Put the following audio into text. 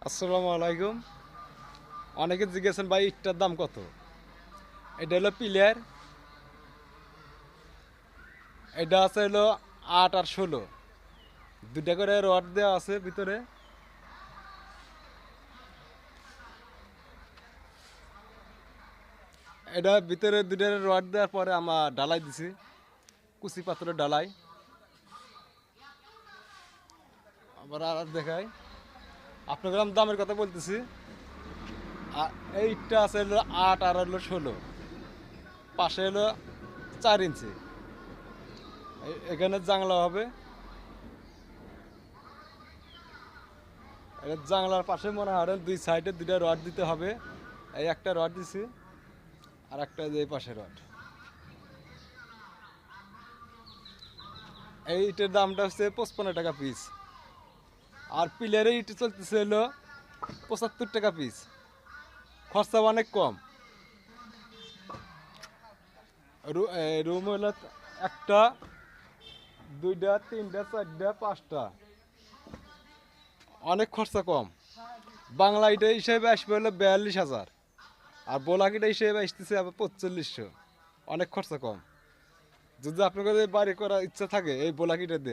আসসালামু আলাইকুম। অনেকে জিজ্ঞেসেন ভাই ইটটার দাম কত? এটা হলো পিলার। এটা আছে হলো 8 আর 16, দুটা করে রড দেওয়া আছে ভিতরে। এটা ভিতরে দুটা রড দেওয়ার পরে আমরা ডালাই দিছি, কুচি পাথরের ডালাই। আবার আর দেখাই আপনাকে আমি দামের কথা বলতেছি। আর এই ইটটা আছে হলো 8 আর হলো 16, পাশে হলো 4 ইঞ্চি। এখানে জাংলা হবে। এটা জাংলার পাশে মনে হয় দুই সাইডে দুটা রড দিতে হবে। এই একটা রড দিছি, আর একটা এই পাশে রড। এই ইটের দামটা হচ্ছে 55 টাকা পিস। আর পিলারের ইট চলতেছে হলো 75 টাকা পিস। খরচা অনেক কম। রুম হলো একটা, দুইটা, তিনটা, চারটা, পাঁচটা। অনেক খরচা কম। বাংলা ইটা হিসেবে আসবে হলো 42,000, আর বোলাক ইটা হিসেবে আসতেছে আবার 4500। অনেক খরচা কম। যদি আপনাদের বাড়ি করার ইচ্ছা থাকে এই বোলাক ইটা দেয়া।